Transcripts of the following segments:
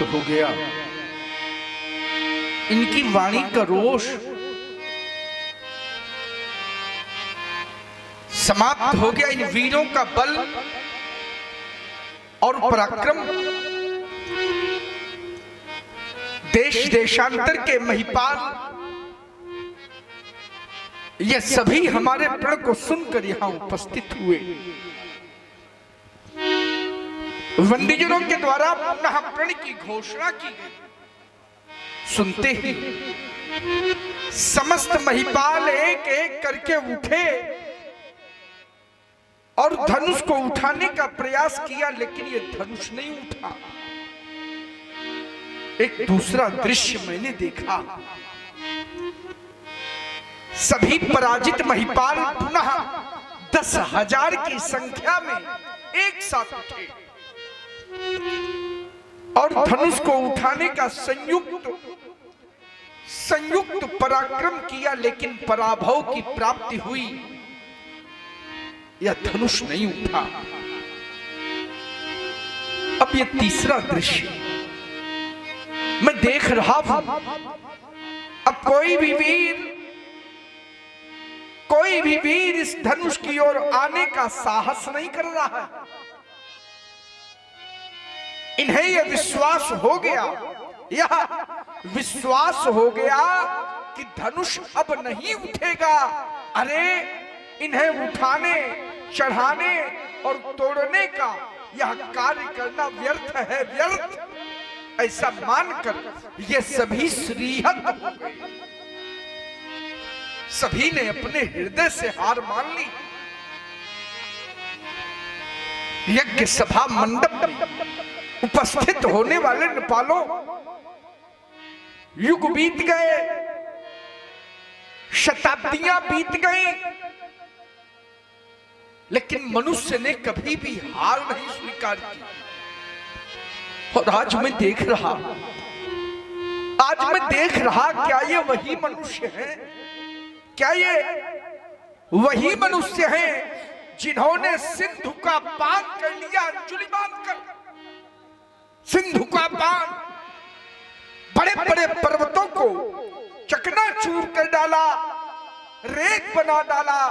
समाप्त हो गया। इनकी वाणी का रोष समाप्त हो गया। इन वीरों का बल और पराक्रम देश देशांतर के महिपाल ये सभी हमारे प्रण को सुनकर यहां उपस्थित हुए। वंदीजनों के द्वारा पुनः प्रण की घोषणा की गई। सुनते ही समस्त महिपाल एक एक करके उठे और धनुष को उठाने का प्रयास किया, लेकिन ये धनुष नहीं उठा। एक दूसरा दृश्य मैंने देखा। सभी पराजित महिपाल पुनः 10,000 की संख्या में एक साथ उठे और धनुष को उठाने का संयुक्त पराक्रम किया, लेकिन पराभव की प्राप्ति हुई। यह धनुष नहीं उठा। अब यह तीसरा दृश्य मैं देख रहा हूं। अब कोई भी वीर इस धनुष की ओर आने का साहस नहीं कर रहा है। इन्हें यह विश्वास हो गया, कि धनुष अब नहीं उठेगा। अरे इन्हें उठाने, चढ़ाने और तोड़ने का यह कार्य करना व्यर्थ है, व्यर्थ ऐसा मानकर ये सभी श्रीहत हो गए। सभी ने अपने हृदय से हार मान ली। यज्ञ सभा मंडप में उपस्थित होने वाले नेपालों, युग बीत गए, शताब्दियां बीत गई, लेकिन मनुष्य ने कभी भी हार नहीं स्वीकार की। और आज मैं देख रहा क्या ये वही मनुष्य हैं? क्या ये वही मनुष्य हैं जिन्होंने सिंधु का पान कर लिया, अंजुलि बांधकर सिंधु का पान, बड़े बड़े पर्वतों को चकनाचूर कर डाला, रेत बना डाला,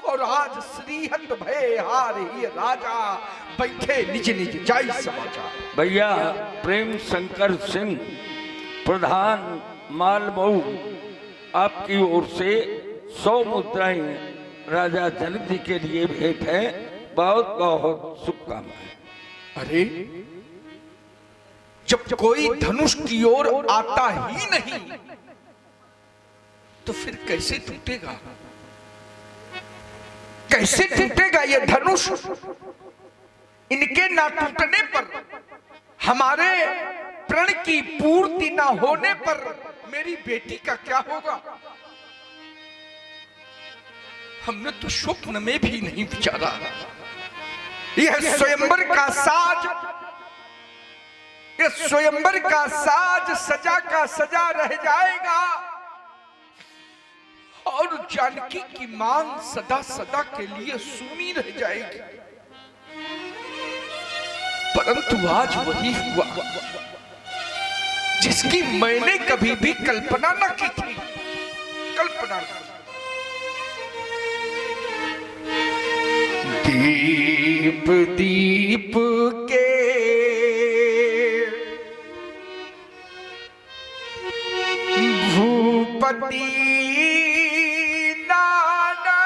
और आज श्रीहत भय हार ही राजा बैठे निज निज जाई समाचार। भैया प्रेम शंकर सिंह प्रधान मालमऊ, आपकी ओर से 100 मुद्राएं राजा जनक जी के लिए भेंट है। बहुत बहुत शुभकामनाएं। अरे जब कोई धनुष की ओर आता ही नहीं तो फिर कैसे टूटेगा? कैसे टूटेगा यह धनुष? इनके ना टूटने पर, हमारे प्रण की पूर्ति ना होने पर मेरी बेटी का क्या होगा? हमने तो स्वप्न में भी नहीं विचारा। यह स्वयंवर का साज, यह स्वयंवर का साज सजा का सजा रह जाएगा और जानकी की मांग सदा सदा के लिए सूनी रह जाएगी। परंतु आज वही हुआ जिसकी मैंने कभी भी कल्पना न की थी। कल्पना दीप दीप के भूपति नाना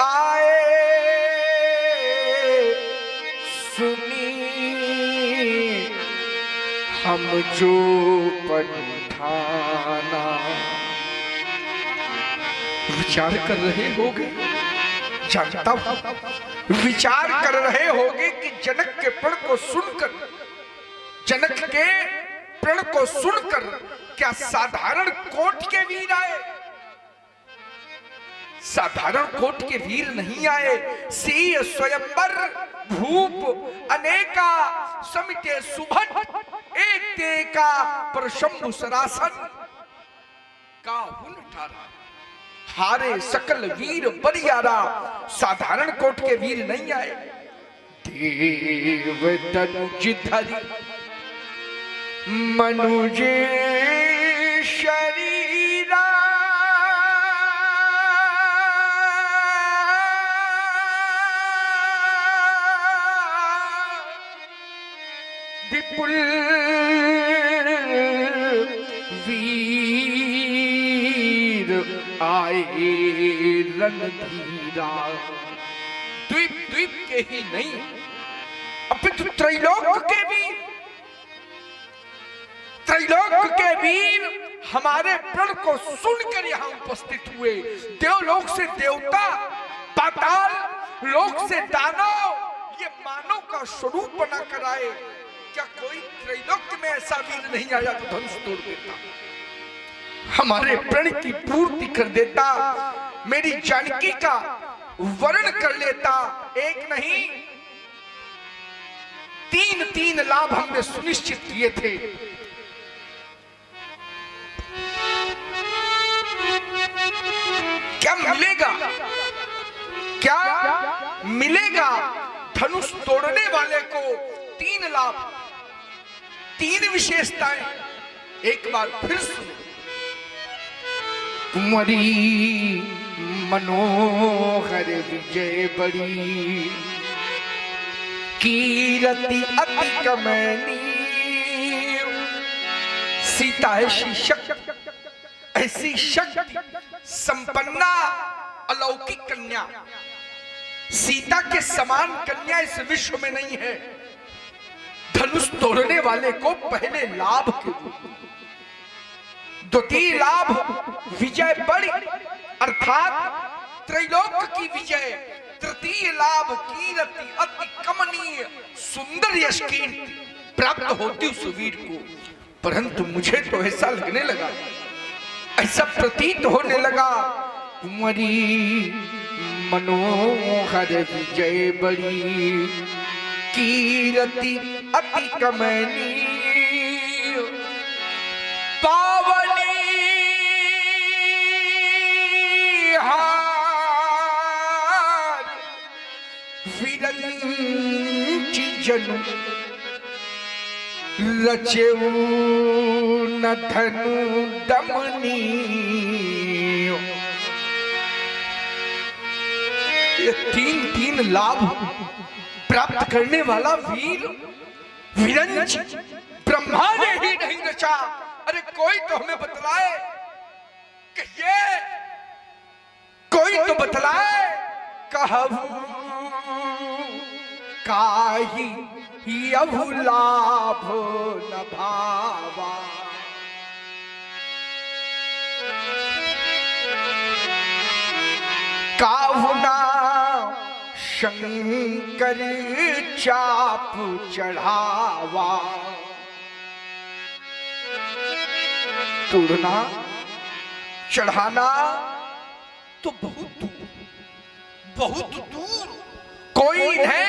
आए सुनी हम जो पठाना। विचार कर रहे होगे, जानता हूं विचार कर रहे होगे कि जनक के प्रण को सुनकर, जनक के प्रण को सुनकर क्या साधारण कोट के वीर आए? साधारण कोट के वीर नहीं आए। सी स्वयंवर भूप अनेका समिते सुभट एक का पर शंभु सरासन। काहुन ठारा, हारे सकल वीर बरियारा, साधारण कोट के वीर नहीं आए। देव तनुज धरि मनुज शरीरा, विपुल वीर आए रणधीरा। द्वीप द्वीप के ही नहीं अपितु त्रैलोक के वीर, त्रैलोक के वीर हमारे प्रण को सुनकर यहाँ उपस्थित हुए। देवलोक से देवता, पाताल लोक से दानव, ये मानव का स्वरूप बना कर आए। क्या कोई त्रैलोक में ऐसा वीर नहीं आया तो धनुष तोड़ देता, हमारे प्रण की पूर्ति कर देता, मेरी जानकी का वर्ण कर लेता। एक नहीं, तीन लाभ हमने सुनिश्चित किए थे। क्या मिलेगा, क्या मिलेगा धनुष तोड़ने वाले को? 3 लाभ, 3 विशेषताएं। एक बार फिर सुनो। कुंवरी मनोहर विजय बड़ी, कीरति अति कमनीय। सीता ऐसी शक्ति, ऐसी शक्ति संपन्ना अलौकिक कन्या, सीता के समान कन्या इस विश्व में नहीं है। धनुष तोड़ने वाले को पहले लाभ के, द्वितीय लाभ विजय बड़ी अर्थात त्रैलोक की विजय, तृतीय लाभ कीर्ति अति कमनीय सुंदर यश कीर्ति प्राप्त होती उस वीर को। परंतु मुझे तो ऐसा लगने लगा, ऐसा प्रतीत होने लगा, कुंवरी मनोहर विजय बड़ी, कीर्ति अति कमनीय, पावनी हार विरंचि जनु, रचेऊ न धनु दमनी। ये 3 लाभ प्राप्त करने वाला वीर विरंच ब्रह्मा ने ही नहीं रचा। अरे कोई तो हमें बतलाए कि ये, कोई तो बतलाए। कहू काहि यहु लाभ न भावा, काहुना शंकर चाप चढ़ावा। तोड़ना चढ़ाना तो बहुत दूर, बहुत दूर कोई है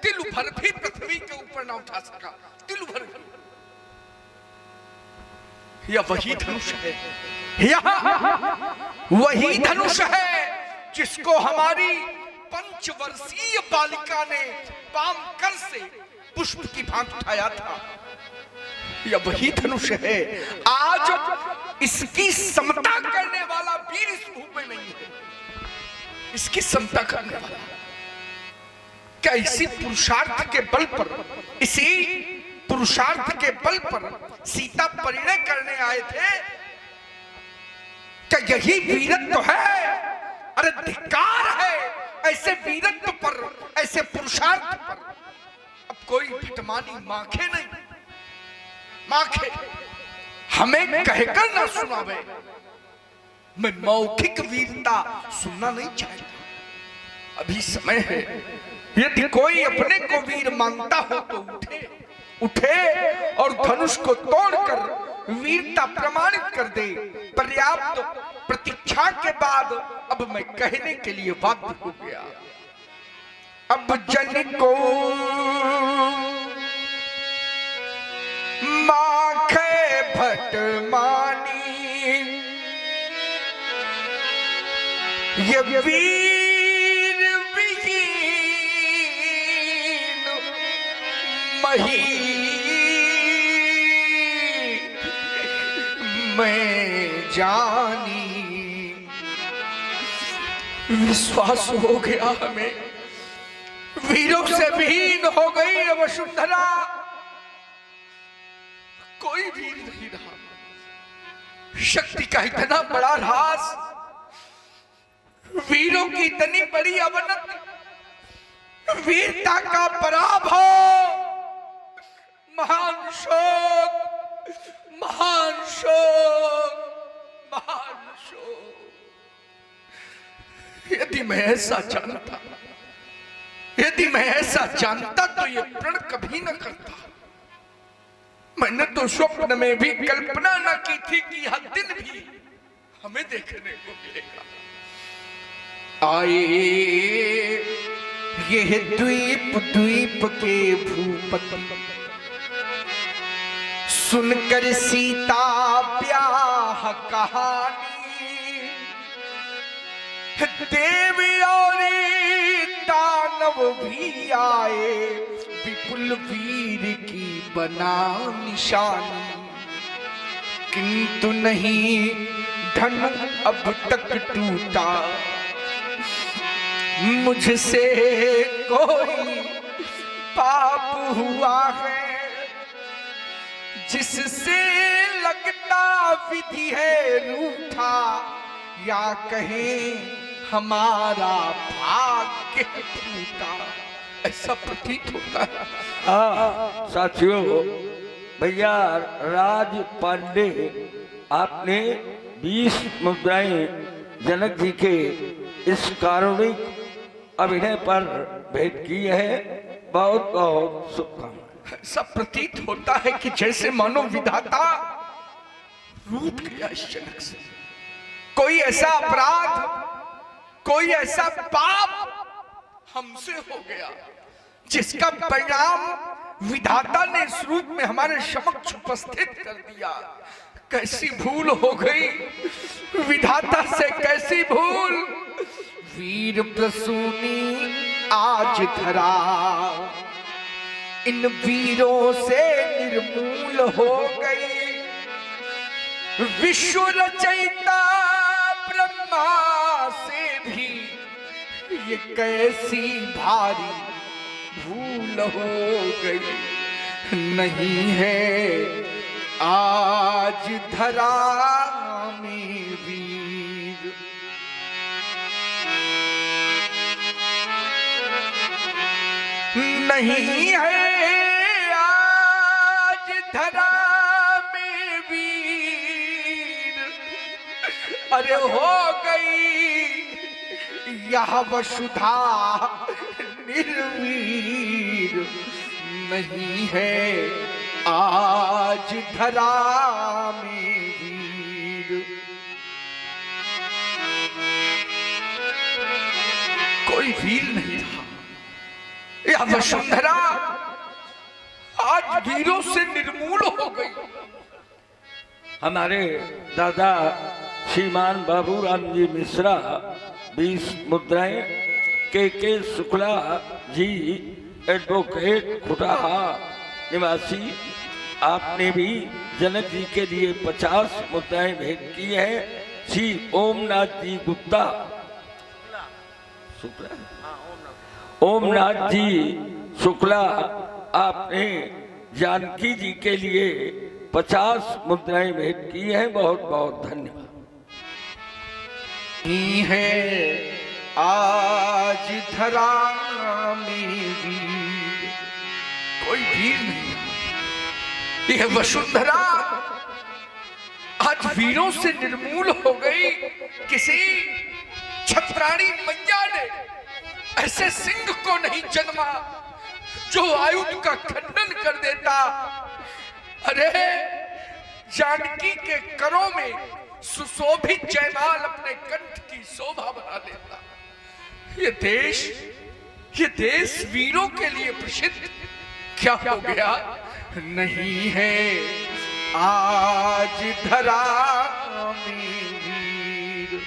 तिल भर भी पृथ्वी के ऊपर ना उठा सका, तिल भर भी। यह वही धनुष है, यह वही धनुष है जिसको हमारी 5 वर्षीय बालिका ने पाम कर से पुष्प की भांति उठाया था। यह वही धनुष है। आज इसकी समता करने वाला वीर इस भूमि में नहीं है, इसकी समता करने वाला। क्या इसी पुरुषार्थ के बल पर, इसी पुरुषार्थ के बल पर सीता परिणय करने आए थे? क्या यही वीरत्व है? अरे धिक्कार है ऐसे वीरत्व पर, ऐसे पुरुषार्थ पर। अब कोई भिटमानी माखे नहीं, माखे हमें कहकर ना सुनावे। मैं मौखिक वीरता सुनना नहीं चाहता। अभी समय है, यदि कोई अपने को वीर मानता हो तो उठे, उठे और धनुष को तोड़कर वीरता प्रमाणित कर दे। पर्याप्त प्रतीक्षा के बाद अब मैं कहने के लिए बाध्य हो गया। अब जन को माखे भट मानी, ये वीर विहीन मही मैं जानी। विश्वास हो गया हमें, वीरों से विहीन हो गई अब वसुंधरा, कोई वीर नहीं रहा। शक्ति का इतना बड़ा ह्रास, वीरों की इतनी बड़ी अवनति, वीरता का पराभव, महान शोक, महान शोक, महान शोक। यदि मैं ऐसा जानता, यदि मैं ऐसा जानता तो ये प्रण कभी न करता। मैंने तो स्वप्न में भी कल्पना न की थी कि यह दिन भी हमें देखने को मिलेगा। आए यह द्वीप द्वीप के भूपति, सुनकर सीता ब्याह कहानी, देव और दानव भी आए, विपुल वीर की बना निशानी। किंतु नहीं धन अब तक टूटा, मुझसे कोई पाप हुआ है, जिससे लगता विधि है रूठा, या कहें हमारा भाग्य टूटा। ऐसा प्रतीत होता है। साथियों, भैया राज पांडे, आपने 20 मुद्राएं जनक जी के इस कारुणिक अभिनय पर भेंट की है। बहुत बहुत शुभकामनाएं। ऐसा प्रतीत होता है कि जैसे मानो विधाता रूठ गया इस जनक से। कोई ऐसा अपराध, कोई ऐसा पाप हमसे हो गया जिसका परिणाम विधाता ने इस रूप में हमारे समक्ष उपस्थित कर दिया। कैसी भूल हो गई विधाता से, कैसी भूल। वीर प्रसूनी आज धरा, इन वीरों से निर्मूल हो गई। विश्व रचयिता ब्रह्मा से भी ये कैसी भारी भूल हो गई। नहीं है आज धरा में वीर, नहीं है आज धरा में वीर। अरे हो गई यह वसुधा निर्वीर, नहीं है आज धरा में वीर। कोई वीर नहीं रहा। यह वसुंधरा आज वीरों से निर्मूल हो गई। हमारे दादा श्रीमान बाबूराम जी मिश्रा 20 मुद्राएं, के शुक्ला जी एडवोकेट खुटाहा निवासी, आपने भी जनक जी के लिए 50 मुद्राएं भेंट की है। श्री ओमनाथ जी गुप्ता, शुक्ला, ओमनाथ जी शुक्ला, आपने जानकी जी के लिए 50 मुद्राएं भेंट की हैं। बहुत बहुत धन्यवाद। है आज धरा में वीर, कोई वीर नहीं। यह वसुंधरा आज वीरों से निर्मूल हो गई। किसी छत्राणी मैया ने ऐसे सिंह को नहीं जन्मा जो आयुध का खंडन कर देता। अरे जानकी के करों में सुशोभित जयमाल अपने कंठ की शोभा बना लेता। ये देश वीरों के लिए प्रसिद्ध क्या हो गया। नहीं है आज धरा में वीर।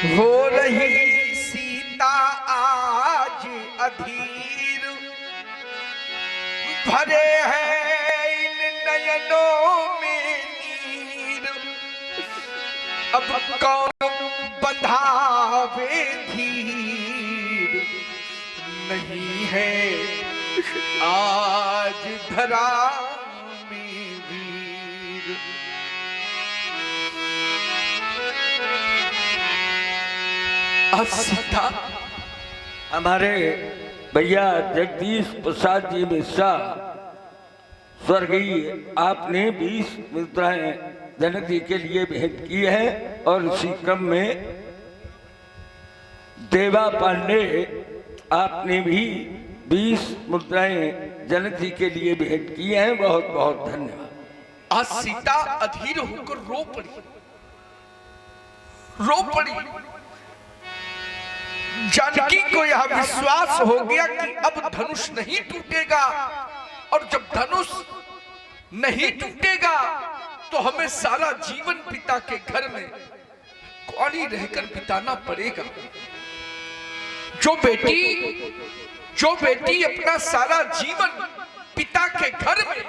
हो रही सीता आज अधीर, भरे हैं इन नयनों में नीर। अब कौन बंधावे धीर, नहीं है आज धरा में वीर। सीता हमारे भैया जगदीश प्रसाद जी मिश्रा स्वर्गीय, आपने 20 मुद्राएं जनक जी के लिए भेंट की है और इसी क्रम में देवा पांडे आपने भी 20 मुद्राएं जनक जी के लिए भेंट की हैं। बहुत बहुत धन्यवाद। आज सीता अधीर होकर रो पड़ी। जानकी को यह विश्वास हो गया कि अब धनुष नहीं टूटेगा, और जब धनुष नहीं टूटेगा तो हमें सारा जीवन पिता के घर में कुंवारी रहकर बिताना पड़ेगा। जो बेटी अपना सारा जीवन पिता के घर में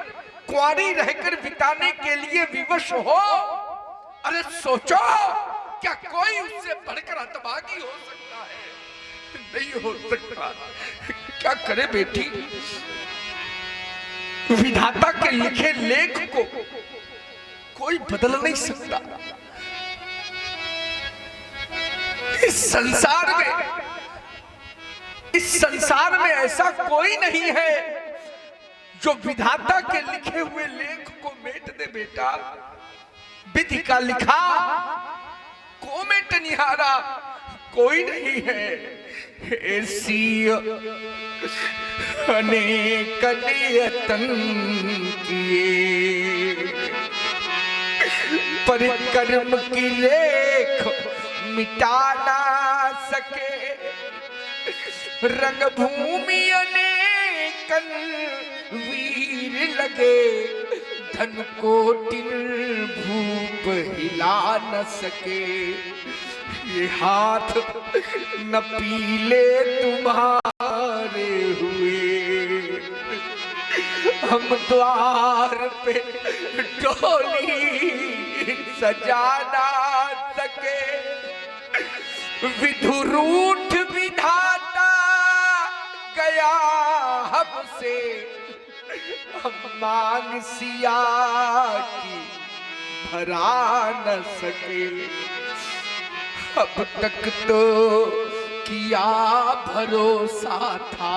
कुंवारी रहकर बिताने के लिए विवश हो, अरे सोचो, क्या कोई उससे बढ़कर हतभागी हो सकता है? नहीं हो सकता। क्या करे बेटी, विधाता के लिखे लेख को कोई बदल नहीं सकता। इस संसार में ऐसा कोई नहीं है जो विधाता के लिखे हुए लेख को मेट दे बेटा। विधि का लिखा को मेट निहारा कोई नहीं है। ऐसी अनेक यत्न किए, परिक्रम की रेख मिटा ना सके। रंगभूमि अनेकन वीर लगे, धन कोटिन भूप हिला न सके। ये हाथ न पीले तुम्हारे हुए, हम द्वार पे डोली सजा ना सके। विधुरूठ विधाता गया हमसे, हम मांग सिया की भरा न सके। अब तक तो किया भरोसा था,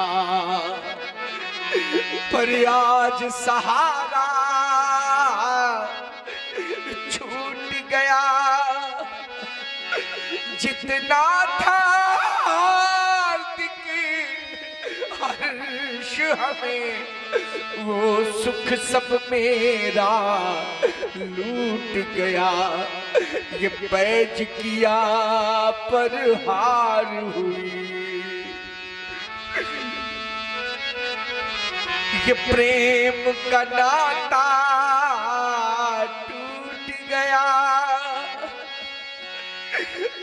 पर आज सहारा छूट गया। जितना था हर्ष हमें, वो सुख सब मेरा लूट गया। ये पैज किया पर हार हुई, ये प्रेम का नाता टूट गया।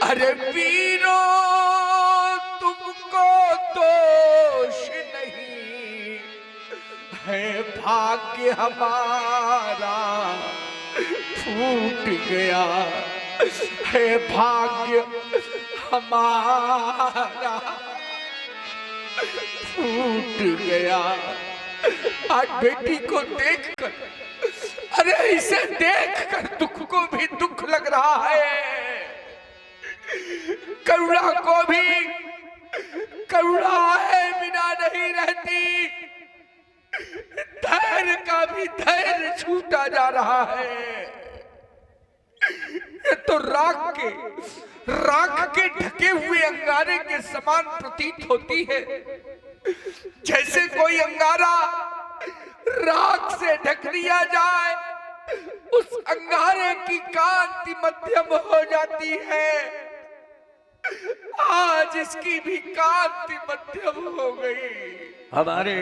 अरे वीरों, तुमको दोष नहीं है, भाग्य हमारा फूट गया है। भाग्य हमारा फूट गया। आज बेटी को देखकर, अरे इसे देखकर दुख को भी दुख लग रहा है, करुणा को भी करुणा है बिना नहीं रहती। धैर्य का भी धैर्य छूटा जा रहा है। ये तो राख के ढके हुए अंगारे के समान प्रतीत होती है। जैसे कोई अंगारा राख से ढक दिया जाए, उस अंगारे की कांति मध्यम हो जाती है। आज इसकी भी कांति मध्यम हो गई। हमारे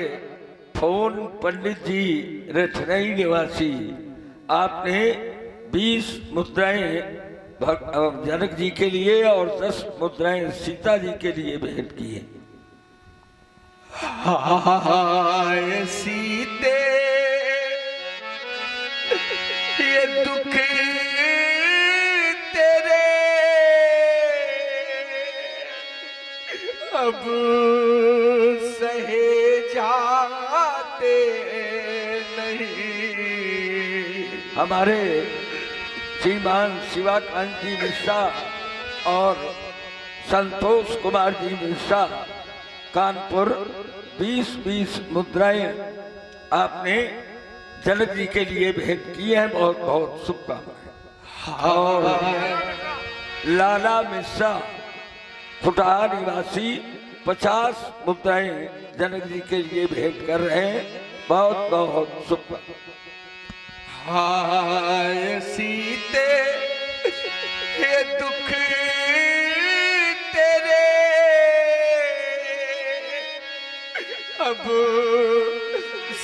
फोन पंडित जी रचनई निवासी, आपने 20 मुद्राएं जनक जी के लिए और 10 मुद्राएं सीता जी के लिए भेंट की है। हाय सीते ये दुख तेरे अब सहे जाते नहीं। हमारे श्रीमान शिवाकांत जी मिश्रा और संतोष कुमार जी मिश्रा कानपुर 20-20 मुद्राएं आपने जनक जी के लिए भेंट की है। बहुत बहुत शुभकामनाएं। और लाला मिश्रा फुटहा निवासी 50 मुद्राएं जनक जी के लिए भेंट कर रहे हैं। बहुत बहुत शुभकामनाएं। हाय सीते ये दुख तेरे अब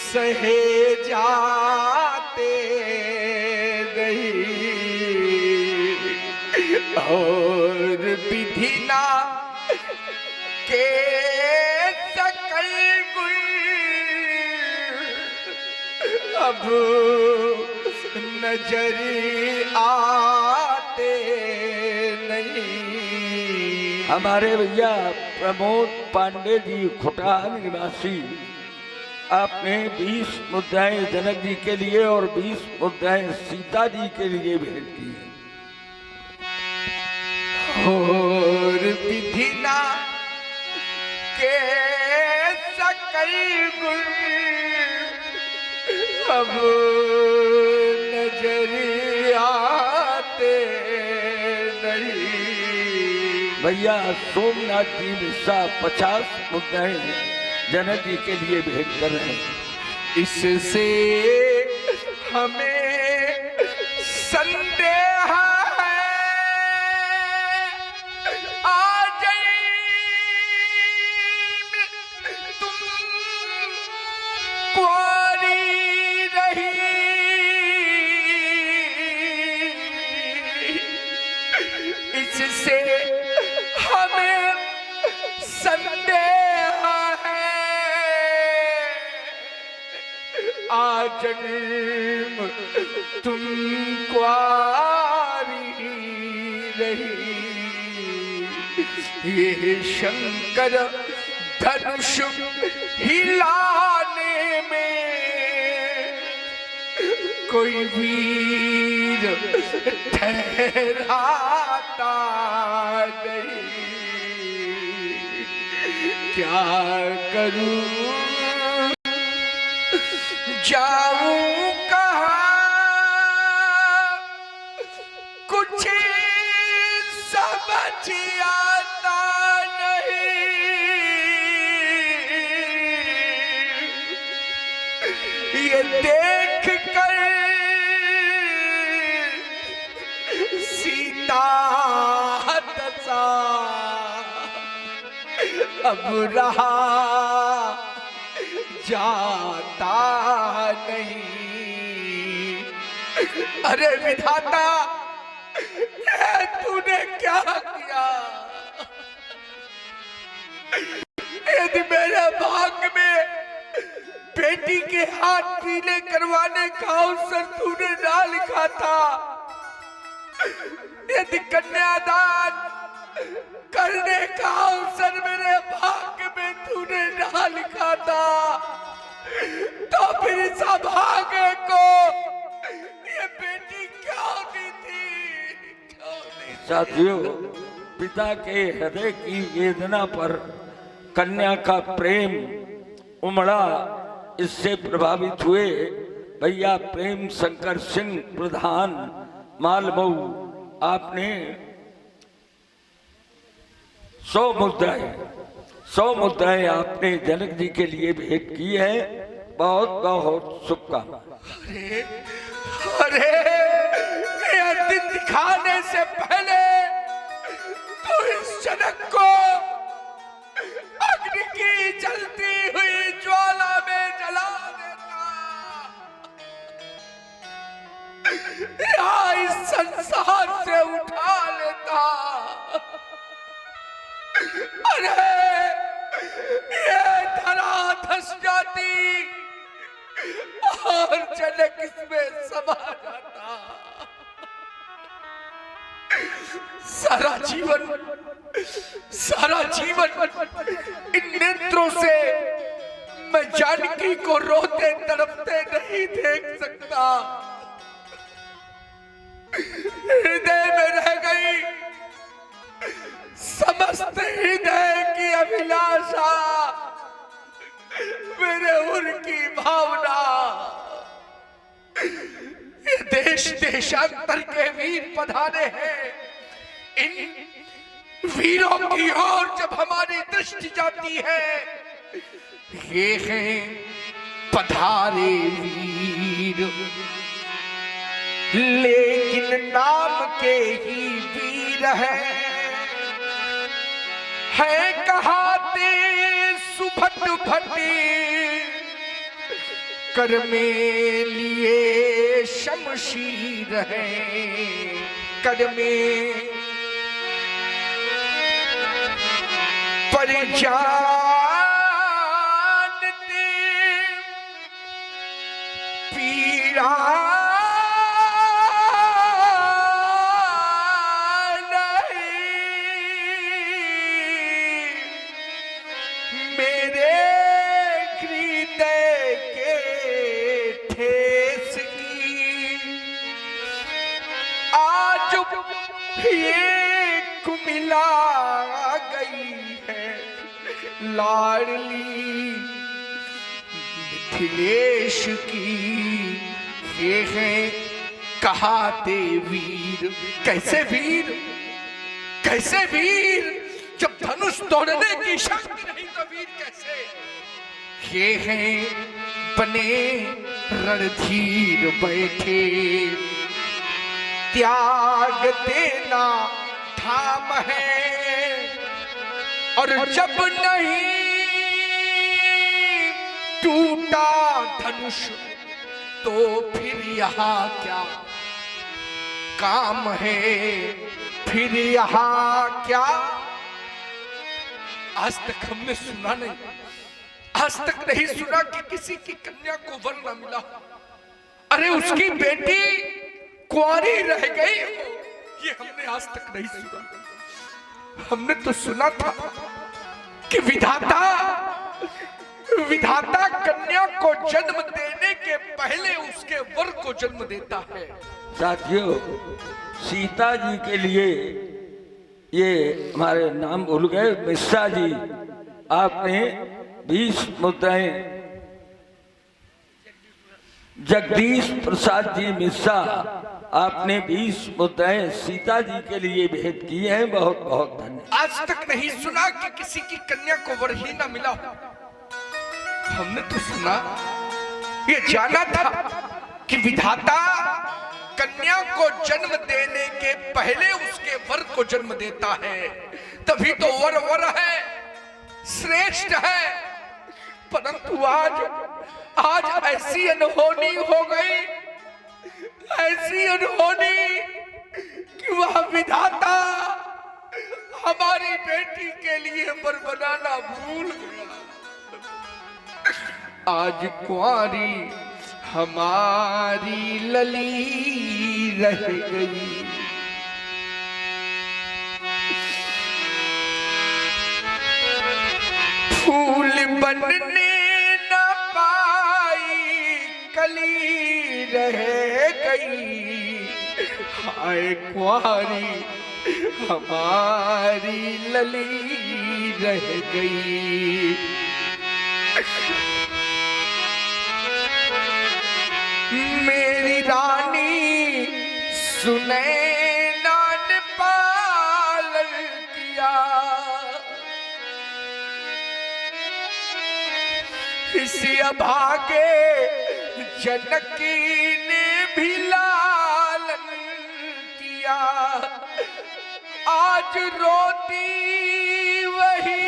सहे जाते नहीं और विधि ना के सकल गुण अब नजर आते नहीं। हमारे भैया प्रमोद पांडे जी खुटहा निवासी आपने 20 मुद्राएं जनक जी के लिए और 20 मुद्राएं सीता जी के लिए भेंट की है। और विधि ना के सकल गुण अब नजर आते नहीं। भैया सोमनाथ जी मिश्रा 50 मुद्राएं जनक जी के लिए भेंट कर रहे हैं। इससे हमें संदेह है आ जाए तुम कुंवारी रही इससे हमें संदेह है आ जन्म तुम कुंवारी रही। ये शंकर धनुष हिलाने में कोई वीर ठहराता नहीं। क्या करूं जाऊं कहाँ कुछ समझ आता नहीं। ये देख कर सीता दशा अब रहा जाता नहीं। अरे विधाता तूने क्या किया? यदि मेरे भाग्य में बेटी के हाथ पीले करवाने का अवसर तूने ना लिखा था, यदि कन्यादान करने का अवसर मेरे भाग्य में तूने ना लिखा था, तो फिर इस अभागे को ये बेटी क्यों दी थी? साथियों, पिता के हृदय की वेदना पर कन्या का प्रेम उमड़ा। इससे प्रभावित हुए भैया प्रेम शंकर सिंह प्रधान मालमऊ आपने 100 मुद्राएं आपने जनक जी के लिए भेंट की है। बहुत बहुत शुभकामनाएं। अरे ये दिन दिखाने से पहले तो इस जनक को अग्नि की जलती हुई ज्वाला में जला देता, या इस संसार से उठा अरे ये धरा धस जाती और जनक इसमें समा जाता। सारा जीवन इन नेत्रों से मैं जानकी को रोते तड़पते नहीं देख सकता। हृदय में रह गई समस्त हृदय की अभिलाषा, मेरे उर की भावना। ये देश देशांतर के वीर पधारे हैं। इन वीरों की ओर जब हमारी दृष्टि जाती है, ये हैं पधारे वीर, लेकिन नाम के ही वीर है कहाते सुभट भटी, कर में लिए शमशीर है, कर में पर जानते पीड़ा लाडली मिथिलेश की। ये हैं कहाते वीर। कैसे वीर, कैसे वीर, जब धनुष तोड़ने की शक्ति नहीं तो वीर कैसे। ये हैं बने रणधीर बैठे, त्याग देना धाम है, और जब नहीं टूटा धनुष तो फिर यहाँ क्या काम है, फिर यहाँ क्या। आज तक हमने सुना नहीं, आज तक नहीं सुना कि किसी की कन्या को वर न मिला। अरे उसकी बेटी कुंवारी रह गई हो, ये हमने आज तक नहीं सुना। हमने तो सुना था कि विधाता कन्या को जन्म देने के पहले उसके वर को जन्म देता है। साथियों, सीता जी के लिए ये हमारे नाम भूल गए, मिश्रा जी, आपने 20 मुद्राएं, जगदीश प्रसाद जी मिश्रा, आपने 20 मुद्राएं सीता जी के लिए भेंट की है। बहुत बहुत धन्यवाद। आज तक नहीं सुना कि किसी की कन्या को वर ही ना मिला। हमने तो सुना, ये जाना था कि विधाता कन्या को जन्म देने के पहले उसके वर को जन्म देता है, तभी तो वर वर है, श्रेष्ठ है। परंतु आज ऐसी अनहोनी हो गई, ऐसी अनहोनी कि वह विधाता हमारी बेटी के लिए वर बनाना भूल गया। आज कुंवारी हमारी लली रह गई। फूल बनने न पाई कली रह गई, हाय कुंवारी हमारी लली रह गई। मेरी रानी सुनैना ने पालन किया, इसी अभागे जनकी ने भी लालन किया। आज रोती वही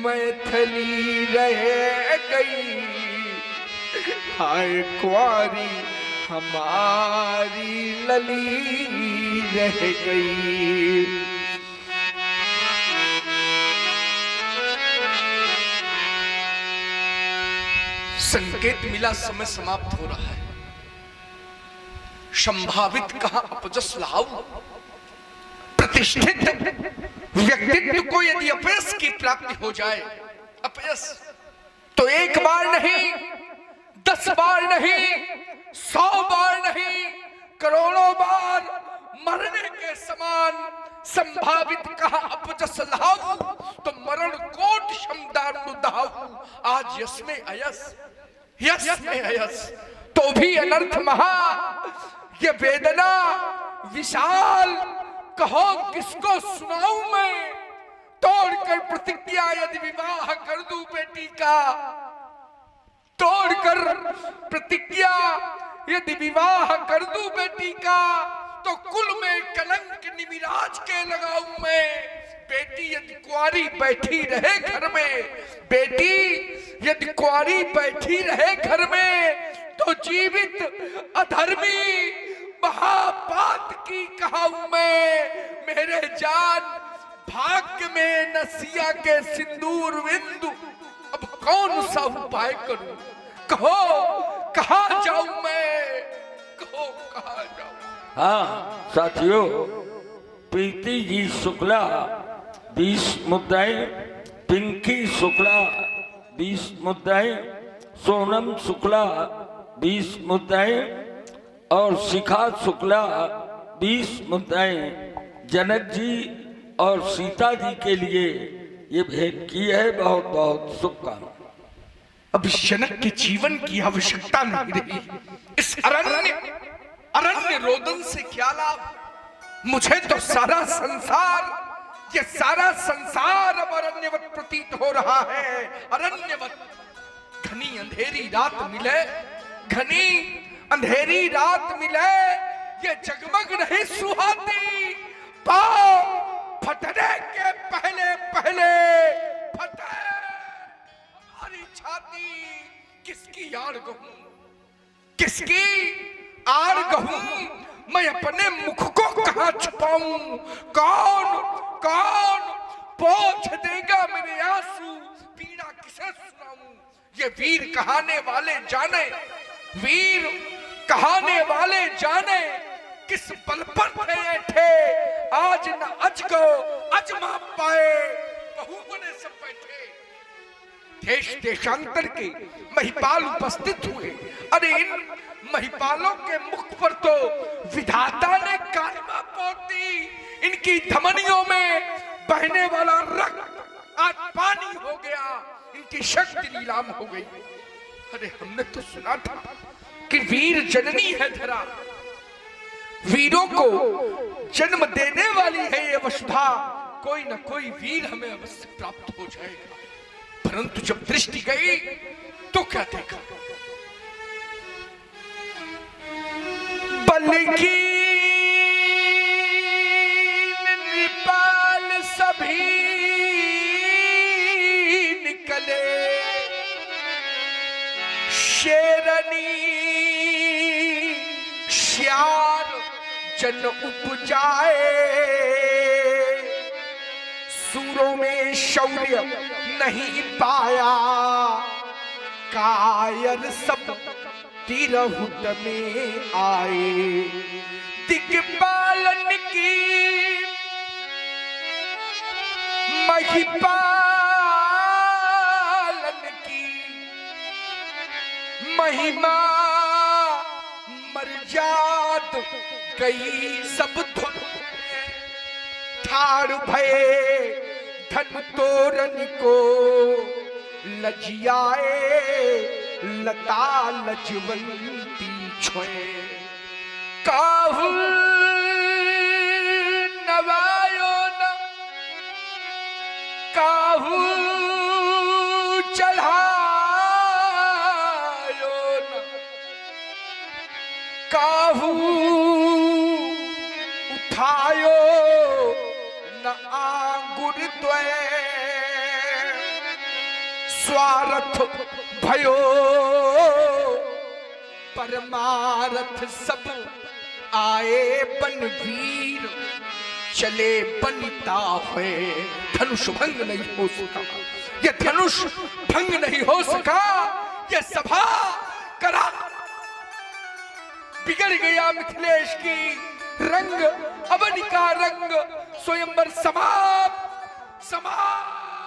मैथिली रह गई, हाय कुंवारी हमारी लली रह गई। संकेत मिला समय समाप्त हो रहा है। संभावित कहां अपजस लाऊं। प्रतिष्ठित व्यक्तित्व को यदि अपयश की प्राप्ति हो जाए, अपयश तो एक बार नहीं, 10 बार नहीं, 100 बार नहीं, करोड़ों बार मरने के समान संभावित कहा अपजस लाऊं, तो मरण कोट शमदानु दाऊं। आज यश में अयस, यश में अयस, तो भी अनर्थ महा, ये वेदना विशाल, कहो किसको सुनाऊं मैं। तोड़कर प्रतिज्ञा यदि विवाह कर दूं बेटी का, तोड़कर प्रतिज्ञा यदि विवाह कर दूं बेटी का, तो कुल में कलंक निमिराज के लगाऊं मैं। बेटी यदि कुंवारी बैठी रहे घर में, बेटी यदि कुंवारी बैठी रहे घर में, तो जीवित अधर्मी महापात की कहाऊं मैं। मेरे जान भाग्य में नसिया के सिंदूर बिंदु, अब कौन सा उपाय करूं। कहो कहां जाऊं मैं, कहो कहां जाऊं। हाँ साथियों, प्रीति जी शुक्ला 20 मुद्दाएं, पिंकी शुक्ला 20 मुद्दाएं, सोनम शुक्ला 20 मुद्दाएं और शिखा शुक्ला 20 मुद्दाएं जनक जी और सीता जी के लिए ये भेंट की है। बहुत बहुत शुभकामनाएं। अब जनक के जीवन की आवश्यकता नहीं रही। इस अरण्य रोदन से क्या लाभ। मुझे तो सारा संसार, ये सारा संसार अब अरण्यवत प्रतीत हो रहा है। अरण्यवत, घनी अंधेरी रात मिले, घनी अंधेरी रात मिले, ये जगमग नहीं सुहाती। पाँव फटने के पहले पहले फटे हमारी छाती। किसकी आड़ गहूं, किसकी आड़ गहूं, मैं अपने मुख को कहां छुपाऊं। कौन कौन पोंछ देगा मेरे आंसू, पीड़ा किसे सुनाऊं। ये वीर कहाने वाले जाने, वीर कहाने वाले जाने, किस बल पर थे। आज न अज को अजमा पाए, बहु बने सब बैठे। देश देशांतर के महिपाल उपस्थित हुए। अरे इन महिपालों के मुख पर तो विधाता ने कालिमा पोत दी। इनकी धमनियों में बहने वाला रक्त आज पानी हो गया, इनकी शक्ति नीलाम हो गई। अरे हमने तो सुना था कि वीर जननी है धरा, वीरों को जन्म देने वाली है ये वसुधा। कोई न कोई वीर हमें अवश्य प्राप्त हो जाएगा। परंतु जब दृष्टि गई तो क्या देखा। बल्कि नेपाल सभी निकले, शेरनी श्यार जन उपजाए। सूरों में शौर्य नहीं पाया, कायर सब तिरहुत में आए। दिग्पालन की महिपालन की महिमा मर्याद गई सब धुन। ठाड़ भये धन तोरन को लजियाए, लता लजवंती छोए। काहू नवायो न काहू चढ़ायो न, काहू उठायो न आंगुर द्वय। स्वार्थ भयो परमारथ सब आए। बनवीर चले बनता हुए, धनुष भंग नहीं हो सका। ये धनुष भंग नहीं हो सका। ये सभा करा। बिगड़ गया मिथिलेश की रंग, अवनी का रंग, स्वयंवर समाप्त समाप्त।